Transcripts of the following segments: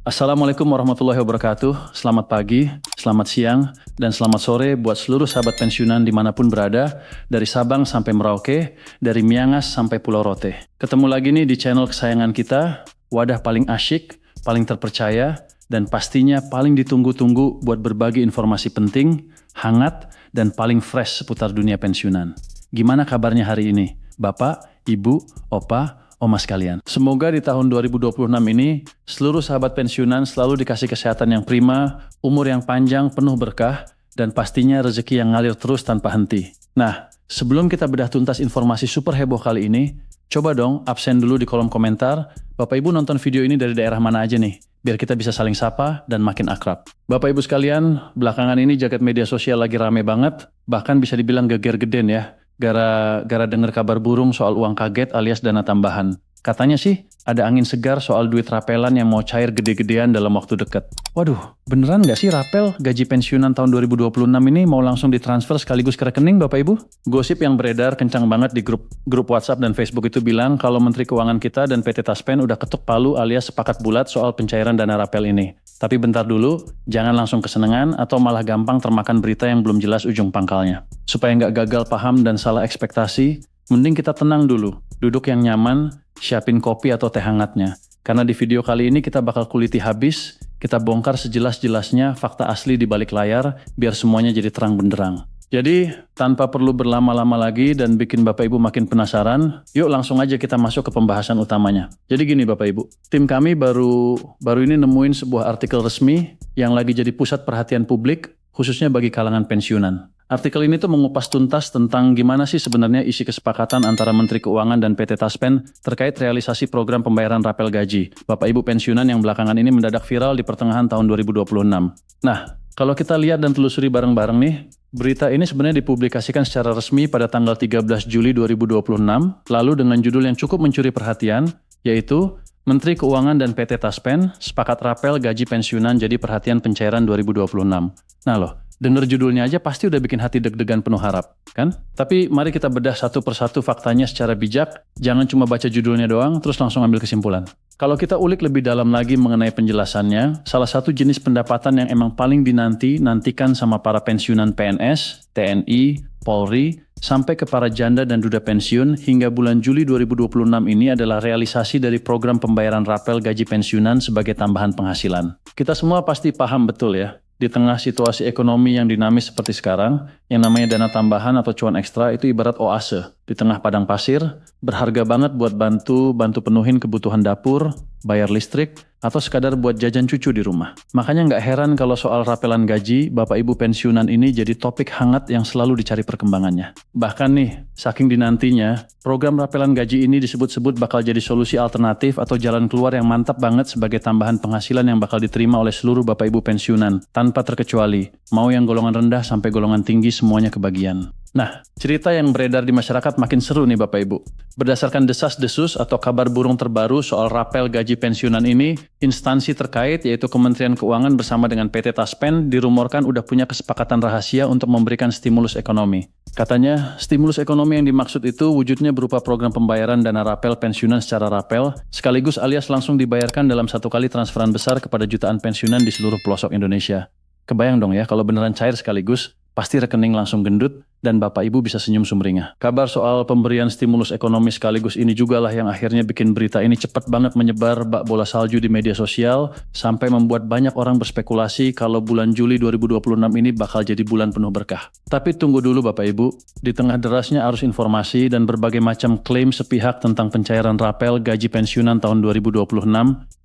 Assalamualaikum warahmatullahi wabarakatuh. Selamat pagi, selamat siang, dan selamat sore buat seluruh sahabat pensiunan dimanapun berada, dari Sabang sampai Merauke, dari Miangas sampai Pulau Rote. Ketemu lagi nih di channel kesayangan kita, wadah paling asyik, paling terpercaya, dan pastinya paling ditunggu-tunggu buat berbagi informasi penting, hangat, dan paling fresh seputar dunia pensiunan. Gimana kabarnya hari ini, Bapak, Ibu, Opa, Oma sekalian? Semoga di tahun 2026 ini, seluruh sahabat pensiunan selalu dikasih kesehatan yang prima, umur yang panjang, penuh berkah, dan pastinya rezeki yang ngalir terus tanpa henti. Nah, sebelum kita bedah tuntas informasi super heboh kali ini, coba dong absen dulu di kolom komentar, Bapak Ibu nonton video ini dari daerah mana aja nih, biar kita bisa saling sapa dan makin akrab. Bapak Ibu sekalian, belakangan ini jagat media sosial lagi rame banget, bahkan bisa dibilang geger-geden ya, gara-gara dengar kabar burung soal uang kaget alias dana tambahan. Katanya sih ada angin segar soal duit rapelan yang mau cair gede-gedean dalam waktu dekat. Waduh, beneran nggak sih rapel gaji pensiunan tahun 2026 ini mau langsung ditransfer sekaligus ke rekening Bapak Ibu? Gosip yang beredar kencang banget di grup WhatsApp dan Facebook itu bilang kalau Menteri Keuangan kita dan PT Taspen udah ketuk palu alias sepakat bulat soal pencairan dana rapel ini. Tapi bentar dulu, jangan langsung kesenangan atau malah gampang termakan berita yang belum jelas ujung pangkalnya. Supaya nggak gagal paham dan salah ekspektasi, mending kita tenang dulu, duduk yang nyaman, siapin kopi atau teh hangatnya. Karena di video kali ini kita bakal kuliti habis, kita bongkar sejelas-jelasnya fakta asli di balik layar, biar semuanya jadi terang benderang. Jadi, tanpa perlu berlama-lama lagi dan bikin Bapak Ibu makin penasaran, yuk langsung aja kita masuk ke pembahasan utamanya. Jadi gini Bapak Ibu, tim kami baru ini nemuin sebuah artikel resmi yang lagi jadi pusat perhatian publik, khususnya bagi kalangan pensiunan. Artikel ini tuh mengupas tuntas tentang gimana sih sebenarnya isi kesepakatan antara Menteri Keuangan dan PT Taspen terkait realisasi program pembayaran rapel gaji Bapak Ibu pensiunan yang belakangan ini mendadak viral di pertengahan tahun 2026. Nah, kalau kita lihat dan telusuri bareng-bareng nih, berita ini sebenarnya dipublikasikan secara resmi pada tanggal 13 Juli 2026, lalu dengan judul yang cukup mencuri perhatian, yaitu Menteri Keuangan dan PT Taspen sepakat rapel gaji pensiunan jadi perhatian pencairan 2026. Nah loh, dengar judulnya aja pasti udah bikin hati deg-degan penuh harap, kan? Tapi mari kita bedah satu persatu faktanya secara bijak, jangan cuma baca judulnya doang terus langsung ambil kesimpulan. Kalau kita ulik lebih dalam lagi mengenai penjelasannya, salah satu jenis pendapatan yang emang paling nantikan sama para pensiunan PNS, TNI, Polri, sampai ke para janda dan duda pensiun hingga bulan Juli 2026 ini adalah realisasi dari program pembayaran rapel gaji pensiunan sebagai tambahan penghasilan. Kita semua pasti paham betul ya, di tengah situasi ekonomi yang dinamis seperti sekarang, yang namanya dana tambahan atau cuan ekstra itu ibarat oase. Di tengah padang pasir, berharga banget buat bantu penuhin kebutuhan dapur, bayar listrik, atau sekadar buat jajan cucu di rumah. Makanya nggak heran kalau soal rapelan gaji, Bapak Ibu pensiunan ini jadi topik hangat yang selalu dicari perkembangannya. Bahkan nih, saking dinantinya, program rapelan gaji ini disebut-sebut bakal jadi solusi alternatif atau jalan keluar yang mantap banget sebagai tambahan penghasilan yang bakal diterima oleh seluruh Bapak Ibu pensiunan, tanpa terkecuali, mau yang golongan rendah sampai golongan tinggi semuanya kebagian. Nah, cerita yang beredar di masyarakat makin seru nih Bapak Ibu. Berdasarkan desas-desus atau kabar burung terbaru soal rapel gaji pensiunan ini, instansi terkait yaitu Kementerian Keuangan bersama dengan PT Taspen dirumorkan udah punya kesepakatan rahasia untuk memberikan stimulus ekonomi. Katanya, stimulus ekonomi yang dimaksud itu wujudnya berupa program pembayaran dana rapel pensiunan secara rapel, sekaligus alias langsung dibayarkan dalam satu kali transferan besar kepada jutaan pensiunan di seluruh pelosok Indonesia. Kebayang dong ya, kalau beneran cair sekaligus, pasti rekening langsung gendut, dan Bapak Ibu bisa senyum sumringah. Kabar soal pemberian stimulus ekonomi sekaligus ini juga lah yang akhirnya bikin berita ini cepat banget menyebar bak bola salju di media sosial, sampai membuat banyak orang berspekulasi kalau bulan Juli 2026 ini bakal jadi bulan penuh berkah. Tapi tunggu dulu Bapak Ibu, di tengah derasnya arus informasi dan berbagai macam klaim sepihak tentang pencairan rapel gaji pensiunan tahun 2026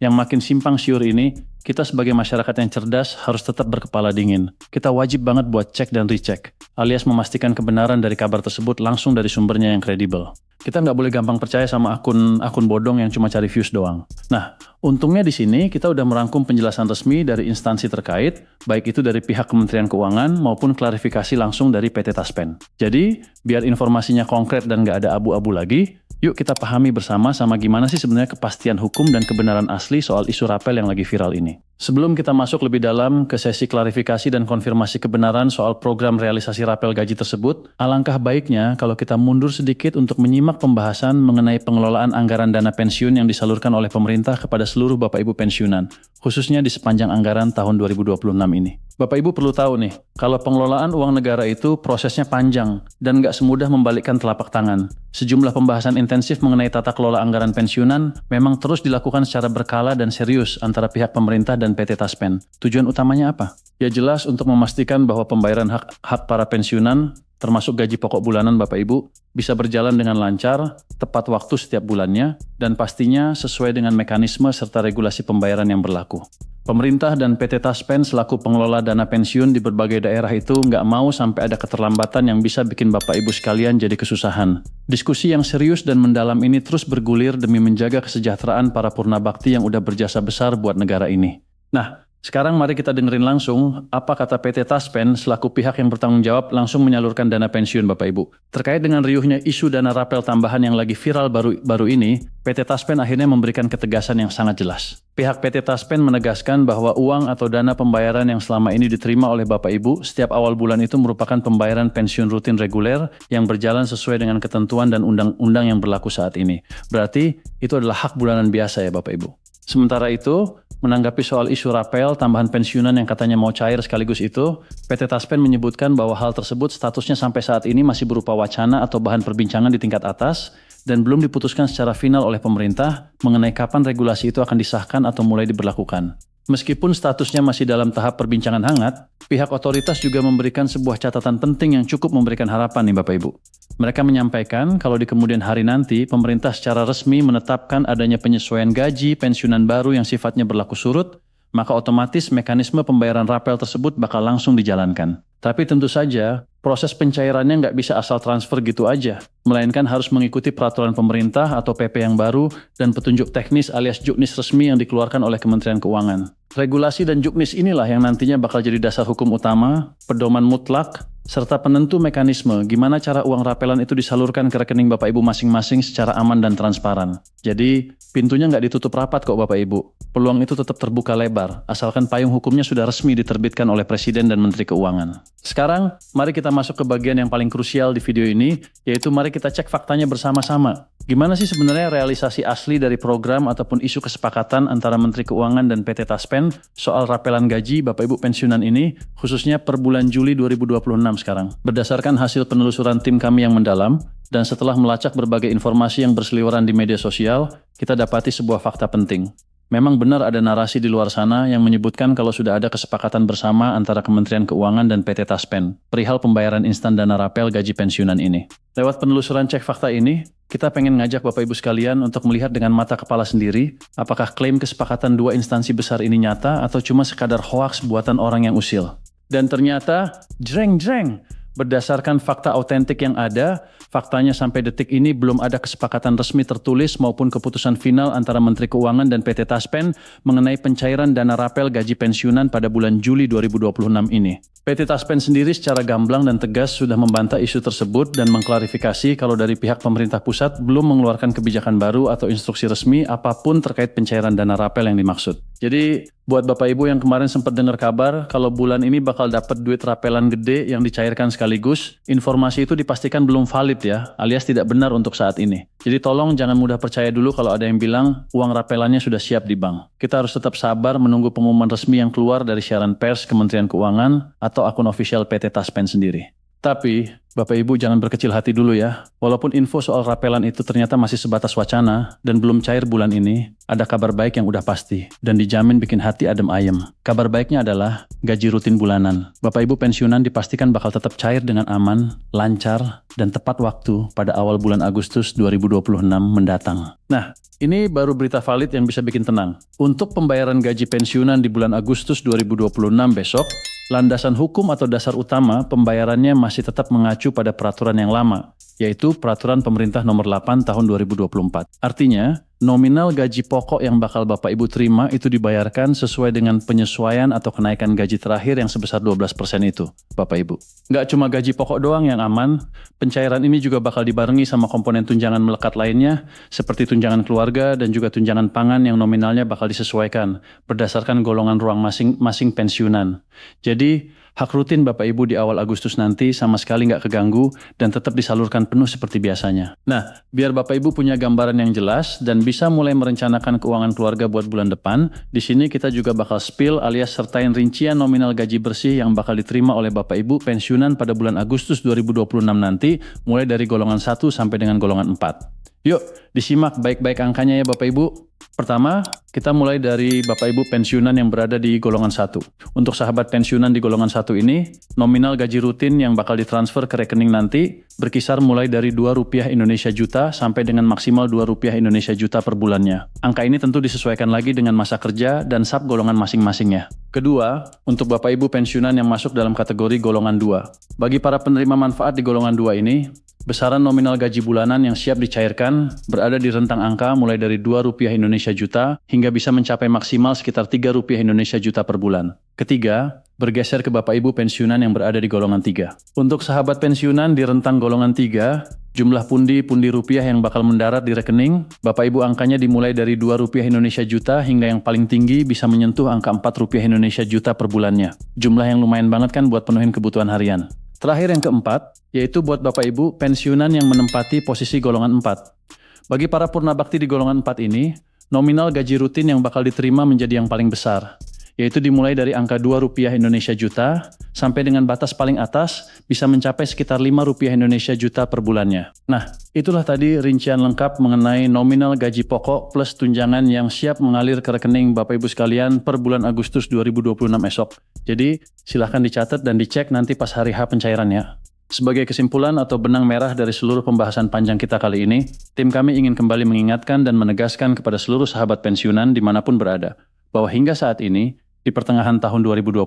yang makin simpang siur ini, kita sebagai masyarakat yang cerdas harus tetap berkepala dingin. Kita wajib banget buat cek dan recheck, alias memastikan kebenaran dari kabar tersebut langsung dari sumbernya yang kredibel. Kita nggak boleh gampang percaya sama akun bodong yang cuma cari views doang. Nah, untungnya di sini kita udah merangkum penjelasan resmi dari instansi terkait, baik itu dari pihak Kementerian Keuangan maupun klarifikasi langsung dari PT Taspen. Jadi, biar informasinya konkret dan nggak ada abu-abu lagi, yuk kita pahami bersama gimana sih sebenarnya kepastian hukum dan kebenaran asli soal isu rapel yang lagi viral ini. Sebelum kita masuk lebih dalam ke sesi klarifikasi dan konfirmasi kebenaran soal program realisasi rapel gaji tersebut, alangkah baiknya kalau kita mundur sedikit untuk menyimak pembahasan mengenai pengelolaan anggaran dana pensiun yang disalurkan oleh pemerintah kepada seluruh Bapak Ibu pensiunan, khususnya di sepanjang anggaran tahun 2026 ini. Bapak Ibu perlu tahu nih, kalau pengelolaan uang negara itu prosesnya panjang dan nggak semudah membalikkan telapak tangan. Sejumlah pembahasan intensif mengenai tata kelola anggaran pensiunan memang terus dilakukan secara berkala dan serius antara pihak pemerintah dan PT Taspen. Tujuan utamanya apa? Ya jelas untuk memastikan bahwa pembayaran hak para pensiunan, termasuk gaji pokok bulanan Bapak Ibu, bisa berjalan dengan lancar, tepat waktu setiap bulannya, dan pastinya sesuai dengan mekanisme serta regulasi pembayaran yang berlaku. Pemerintah dan PT Taspen selaku pengelola dana pensiun di berbagai daerah itu nggak mau sampai ada keterlambatan yang bisa bikin Bapak Ibu sekalian jadi kesusahan. Diskusi yang serius dan mendalam ini terus bergulir demi menjaga kesejahteraan para purna bakti yang udah berjasa besar buat negara ini. Nah, sekarang mari kita dengerin langsung apa kata PT Taspen selaku pihak yang bertanggung jawab langsung menyalurkan dana pensiun Bapak Ibu. Terkait dengan riuhnya isu dana rapel tambahan yang lagi viral baru ini, PT Taspen akhirnya memberikan ketegasan yang sangat jelas. Pihak PT Taspen menegaskan bahwa uang atau dana pembayaran yang selama ini diterima oleh Bapak Ibu setiap awal bulan itu merupakan pembayaran pensiun rutin reguler yang berjalan sesuai dengan ketentuan dan undang-undang yang berlaku saat ini. Berarti itu adalah hak bulanan biasa ya Bapak Ibu. Sementara itu, menanggapi soal isu rapel tambahan pensiunan yang katanya mau cair sekaligus itu, PT Taspen menyebutkan bahwa hal tersebut statusnya sampai saat ini masih berupa wacana atau bahan perbincangan di tingkat atas dan belum diputuskan secara final oleh pemerintah mengenai kapan regulasi itu akan disahkan atau mulai diberlakukan. Meskipun statusnya masih dalam tahap perbincangan hangat, pihak otoritas juga memberikan sebuah catatan penting yang cukup memberikan harapan nih Bapak Ibu. Mereka menyampaikan kalau di kemudian hari nanti pemerintah secara resmi menetapkan adanya penyesuaian gaji pensiunan baru yang sifatnya berlaku surut, maka otomatis mekanisme pembayaran rapel tersebut bakal langsung dijalankan. Tapi tentu saja, proses pencairannya nggak bisa asal transfer gitu aja, melainkan harus mengikuti peraturan pemerintah atau PP yang baru dan petunjuk teknis alias juknis resmi yang dikeluarkan oleh Kementerian Keuangan. Regulasi dan juknis inilah yang nantinya bakal jadi dasar hukum utama, pedoman mutlak, serta penentu mekanisme gimana cara uang rapelan itu disalurkan ke rekening Bapak Ibu masing-masing secara aman dan transparan. Jadi, pintunya nggak ditutup rapat kok Bapak Ibu. Peluang itu tetap terbuka lebar, asalkan payung hukumnya sudah resmi diterbitkan oleh Presiden dan Menteri Keuangan. Sekarang, mari kita masuk ke bagian yang paling krusial di video ini, yaitu mari kita cek faktanya bersama-sama. Gimana sih sebenarnya realisasi asli dari program ataupun isu kesepakatan antara Menteri Keuangan dan PT Taspen soal rapelan gaji Bapak Ibu pensiunan ini, khususnya per bulan Juli 2026 sekarang. Berdasarkan hasil penelusuran tim kami yang mendalam, dan setelah melacak berbagai informasi yang berseliweran di media sosial, kita dapati sebuah fakta penting. Memang benar ada narasi di luar sana yang menyebutkan kalau sudah ada kesepakatan bersama antara Kementerian Keuangan dan PT Taspen perihal pembayaran instan dana rapel gaji pensiunan ini. Lewat penelusuran cek fakta ini, kita pengen ngajak Bapak Ibu sekalian untuk melihat dengan mata kepala sendiri apakah klaim kesepakatan dua instansi besar ini nyata atau cuma sekadar hoaks buatan orang yang usil. Dan ternyata, jreng-jreng, berdasarkan fakta autentik yang ada, faktanya sampai detik ini belum ada kesepakatan resmi tertulis maupun keputusan final antara Menteri Keuangan dan PT Taspen mengenai pencairan dana rapel gaji pensiunan pada bulan Juli 2026 ini. PT Taspen sendiri secara gamblang dan tegas sudah membantah isu tersebut dan mengklarifikasi kalau dari pihak pemerintah pusat belum mengeluarkan kebijakan baru atau instruksi resmi apapun terkait pencairan dana rapel yang dimaksud. Jadi, buat Bapak Ibu yang kemarin sempat dengar kabar kalau bulan ini bakal dapat duit rapelan gede yang dicairkan sekaligus, informasi itu dipastikan belum valid ya, alias tidak benar untuk saat ini. Jadi tolong jangan mudah percaya dulu kalau ada yang bilang uang rapelannya sudah siap di bank. Kita harus tetap sabar menunggu pengumuman resmi yang keluar dari siaran pers Kementerian Keuangan atau akun official PT Taspen sendiri. Tapi, Bapak Ibu jangan berkecil hati dulu ya. Walaupun info soal rapelan itu ternyata masih sebatas wacana dan belum cair bulan ini, ada kabar baik yang udah pasti dan dijamin bikin hati adem ayem. Kabar baiknya adalah gaji rutin bulanan. Bapak Ibu pensiunan dipastikan bakal tetap cair dengan aman, lancar, dan tepat waktu pada awal bulan Agustus 2026 mendatang. Nah, ini baru berita valid yang bisa bikin tenang. Untuk pembayaran gaji pensiunan di bulan Agustus 2026 besok, landasan hukum atau dasar utama pembayarannya masih tetap mengacu pada peraturan yang lama, yaitu Peraturan Pemerintah Nomor 8 Tahun 2024. Artinya, nominal gaji pokok yang bakal Bapak Ibu terima itu dibayarkan sesuai dengan penyesuaian atau kenaikan gaji terakhir yang sebesar 12% itu, Bapak Ibu. Nggak cuma gaji pokok doang yang aman, pencairan ini juga bakal dibarengi sama komponen tunjangan melekat lainnya, seperti tunjangan keluarga dan juga tunjangan pangan yang nominalnya bakal disesuaikan berdasarkan golongan ruang masing-masing pensiunan. Jadi, hak rutin Bapak Ibu di awal Agustus nanti sama sekali nggak keganggu dan tetap disalurkan penuh seperti biasanya. Nah, biar Bapak Ibu punya gambaran yang jelas dan bisa mulai merencanakan keuangan keluarga buat bulan depan, di sini kita juga bakal spill alias sertain rincian nominal gaji bersih yang bakal diterima oleh Bapak Ibu pensiunan pada bulan Agustus 2026 nanti, mulai dari golongan 1 sampai dengan golongan 4. Yuk, disimak baik-baik angkanya ya Bapak Ibu. Pertama, kita mulai dari Bapak Ibu pensiunan yang berada di golongan 1. Untuk sahabat pensiunan di golongan 1 ini, nominal gaji rutin yang bakal ditransfer ke rekening nanti berkisar mulai dari Rp2 Indonesia juta sampai dengan maksimal Rp2 Indonesia juta per bulannya. Angka ini tentu disesuaikan lagi dengan masa kerja dan sub golongan masing-masingnya. Kedua, untuk Bapak Ibu pensiunan yang masuk dalam kategori golongan 2. Bagi para penerima manfaat di golongan 2 ini, besaran nominal gaji bulanan yang siap dicairkan berada di rentang angka mulai dari Rp2 Indonesia juta hingga bisa mencapai maksimal sekitar Rp3 Indonesia juta per bulan. Ketiga, bergeser ke Bapak Ibu pensiunan yang berada di golongan 3. Untuk sahabat pensiunan di rentang golongan 3, jumlah pundi-pundi rupiah yang bakal mendarat di rekening, Bapak Ibu angkanya dimulai dari Rp2 Indonesia juta hingga yang paling tinggi bisa menyentuh angka Rp4 Indonesia juta per bulannya. Jumlah yang lumayan banget kan buat penuhin kebutuhan harian. Terakhir yang keempat, yaitu buat Bapak Ibu pensiunan yang menempati posisi golongan 4. Bagi para purna bakti di golongan 4 ini, nominal gaji rutin yang bakal diterima menjadi yang paling besar, yaitu dimulai dari angka Rp2 Indonesia juta sampai dengan batas paling atas bisa mencapai sekitar Rp5 Indonesia juta per bulannya. Nah, itulah tadi rincian lengkap mengenai nominal gaji pokok plus tunjangan yang siap mengalir ke rekening Bapak Ibu sekalian per bulan Agustus 2026 esok. Jadi, silahkan dicatat dan dicek nanti pas hari H pencairannya. Sebagai kesimpulan atau benang merah dari seluruh pembahasan panjang kita kali ini, tim kami ingin kembali mengingatkan dan menegaskan kepada seluruh sahabat pensiunan dimanapun berada, bahwa hingga saat ini, di pertengahan tahun 2026,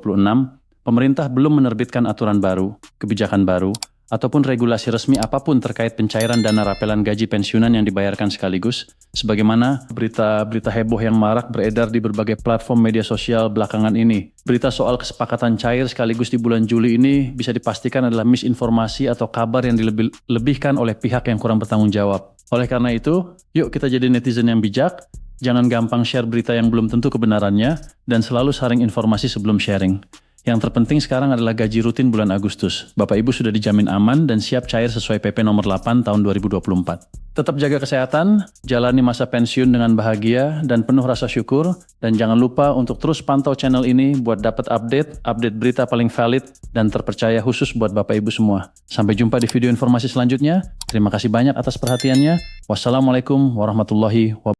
pemerintah belum menerbitkan aturan baru, kebijakan baru, ataupun regulasi resmi apapun terkait pencairan dana rapelan gaji pensiunan yang dibayarkan sekaligus, sebagaimana berita-berita heboh yang marak beredar di berbagai platform media sosial belakangan ini. Berita soal kesepakatan cair sekaligus di bulan Juli ini bisa dipastikan adalah misinformasi atau kabar yang dilebihkan oleh pihak yang kurang bertanggung jawab. Oleh karena itu, yuk kita jadi netizen yang bijak, jangan gampang share berita yang belum tentu kebenarannya, dan selalu saring informasi sebelum sharing. Yang terpenting sekarang adalah gaji rutin bulan Agustus. Bapak Ibu sudah dijamin aman dan siap cair sesuai PP nomor 8 tahun 2024. Tetap jaga kesehatan, jalani masa pensiun dengan bahagia dan penuh rasa syukur, dan jangan lupa untuk terus pantau channel ini buat dapat update berita paling valid dan terpercaya khusus buat Bapak Ibu semua. Sampai jumpa di video informasi selanjutnya. Terima kasih banyak atas perhatiannya. Wassalamualaikum warahmatullahi wabarakatuh.